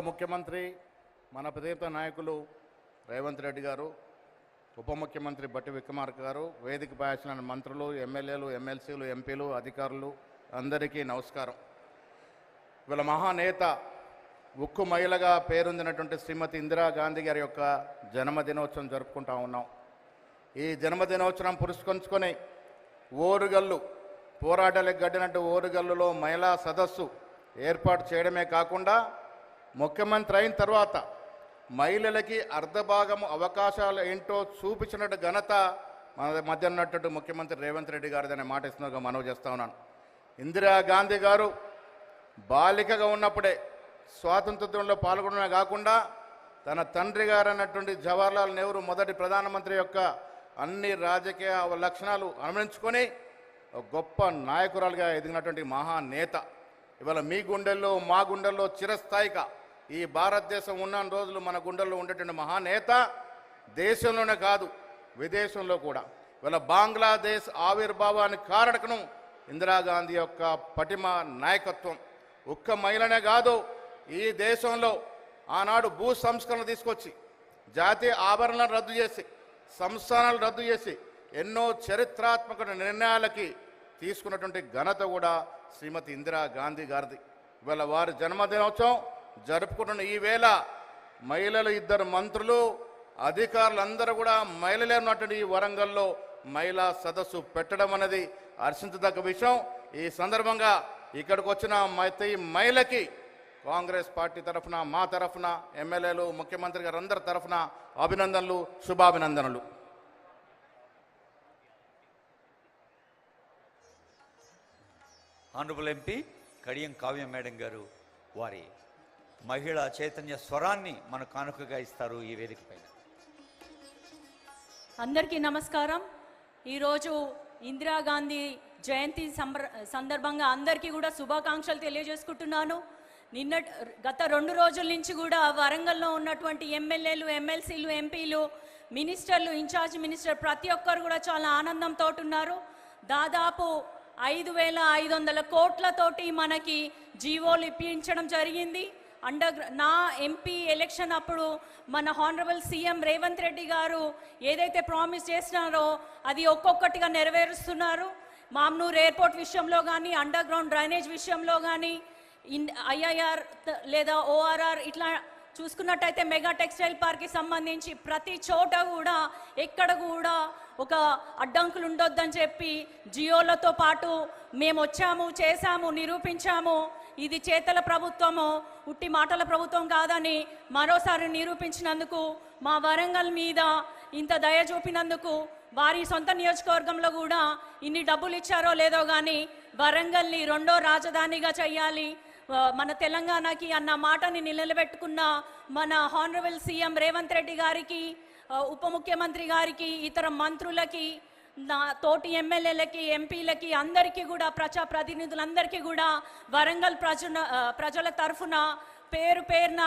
ముఖ్యమంత్రి మన ప్రియత నాయకులు రేవంత్ రెడ్డి గారు, ఉప ముఖ్యమంత్రి బట్టి విక్రమార్క గారు, వేదిక పైన మంత్రులు, ఎమ్మెల్యేలు, ఎమ్మెల్సీలు, ఎంపీలు, అధికారులు అందరికీ నమస్కారం. వీళ్ళ మహానేత, ఉక్కు మహిళగా పేరొందినటువంటి శ్రీమతి ఇందిరాగాంధీ గారి యొక్క జన్మదినోత్సవం జరుపుకుంటా ఉన్నాం. ఈ జన్మదినోత్సవం పురస్కరించుకొని ఓరుగల్లు పోరాటాలకు గడ్డినట్టు ఓరుగల్లులో మహిళా సదస్సు ఏర్పాటు చేయడమే కాకుండా ముఖ్యమంత్రి అయిన తర్వాత మహిళలకి అర్ధభాగం అవకాశాలు ఏంటో చూపించినట్టు ఘనత మన మధ్య ఉన్నట్టు ముఖ్యమంత్రి రేవంత్ రెడ్డి గారిదనే మాట ఇస్తున్నగా మనవి చేస్తా ఉన్నాను. ఇందిరాగాంధీ గారు బాలికగా ఉన్నప్పుడే స్వాతంత్ర్యంలో పాల్గొనడమే కాకుండా తన తండ్రి గారు అన్నటువంటి జవహర్లాల్ నెహ్రూ మొదటి ప్రధానమంత్రి యొక్క అన్ని రాజకీయ లక్షణాలు అనుసరించుకొని గొప్ప నాయకురాలుగా ఎదిగినటువంటి మహానేత. ఇవాళ మీ గుండెల్లో, మా గుండెల్లో చిరస్థాయిగా ఈ భారతదేశం ఉన్న రోజులు మన గుండెల్లో ఉండేటువంటి మహానేత దేశంలోనే కాదు విదేశంలో కూడా. ఇవాళ బంగ్లాదేశ్ ఆవిర్భావానికి కారణకం ఇందిరాగాంధీ యొక్క పటిమ నాయకత్వం. ఒక్క మహిళనే కాదు, ఈ దేశంలో ఆనాడు భూ సంస్కరణ తీసుకొచ్చి జాతీయ ఆభరణాలను రద్దు చేసి, సంస్థానాలు రద్దు చేసి ఎన్నో చరిత్రాత్మక నిర్ణయాలకి తీసుకున్నటువంటి ఘనత కూడా శ్రీమతి ఇందిరాగాంధీ గారిది. ఇవాళ వారి జన్మదినోత్సవం జరుపుకుంటున్న ఈ వేళ మహిళలు, ఇద్దరు మంత్రులు, అధికారులు అందరూ కూడా మహిళలే ఉన్నటువంటి ఈ వరంగల్లో మహిళా సదస్సు పెట్టడం అనేది హర్షించదగ్గ విషయం. ఈ సందర్భంగా ఇక్కడికి వచ్చిన ప్రతి మహిళకి కాంగ్రెస్ పార్టీ తరఫున, మా తరఫున, ఎమ్మెల్యేలు, ముఖ్యమంత్రి గారు అందరి తరఫున అభినందనలు, శుభాభినందనలు. Honourable MP Kadiyam Kavya madam గారు వారి మహిళా చైతన్య స్వరాన్ని మన కానుకగా ఇస్తారు ఈ వేదిక పైన. అందరికీ నమస్కారం. ఈరోజు ఇందిరాగాంధీ జయంతి సందర్భంగా అందరికీ కూడా శుభాకాంక్షలు తెలియజేసుకుంటున్నాను. గత 2 రోజుల నుంచి కూడా వరంగల్లో ఉన్నటువంటి ఎమ్మెల్యేలు, ఎమ్మెల్సీలు, ఎంపీలు, మినిస్టర్లు, ఇన్ఛార్జ్ మినిస్టర్ ప్రతి ఒక్కరు కూడా చాలా ఆనందంతో ఉన్నారు. దాదాపు 5,500 కోట్లతోటి మనకి జీవోలు ఇప్పించడం జరిగింది. నా ఎంపీ ఎలక్షన్ అప్పుడు మన హానరబుల్ సీఎం రేవంత్ రెడ్డి గారు ఏదైతే ప్రామిస్ చేసినారో అది ఒక్కొక్కటిగా నెరవేరుస్తున్నారు. మామ్నూర్ ఎయిర్పోర్ట్ విషయంలో కానీ, అండర్ గ్రౌండ్ డ్రైనేజ్ విషయంలో కానీ, ఐఐఆర్ లేదా ఓఆర్ఆర్ ఇట్లా చూసుకున్నట్టయితే మెగా టెక్స్టైల్ పార్క్కి సంబంధించి ప్రతి చోట కూడా ఎక్కడ కూడా ఒక అడ్డంకులు ఉండొద్దని చెప్పి జియోలతో పాటు మేము వచ్చాము, చేశాము, నిరూపించాము. ఇది చేతల ప్రభుత్వము, ఉట్టి మాటల ప్రభుత్వం కాదని మరోసారి నిరూపించినందుకు, మా వరంగల్ మీద ఇంత దయ చూపినందుకు, వారి సొంత నియోజకవర్గంలో కూడా ఇన్ని డబ్బులు ఇచ్చారో లేదో కానీ వరంగల్ని 2వ రాజధానిగా చెయ్యాలి మన తెలంగాణకి అన్న మాటని నిలబెట్టుకున్న మన హానరబుల్ సీఎం రేవంత్ రెడ్డి గారికి, ఉప ముఖ్యమంత్రి గారికి, ఇతర మంత్రులకి, తోటి ఎమ్మెల్యేలకి, ఎంపీలకి అందరికీ కూడా, ప్రజాప్రతినిధులందరికీ కూడా వరంగల్ ప్రజల తరఫున పేరున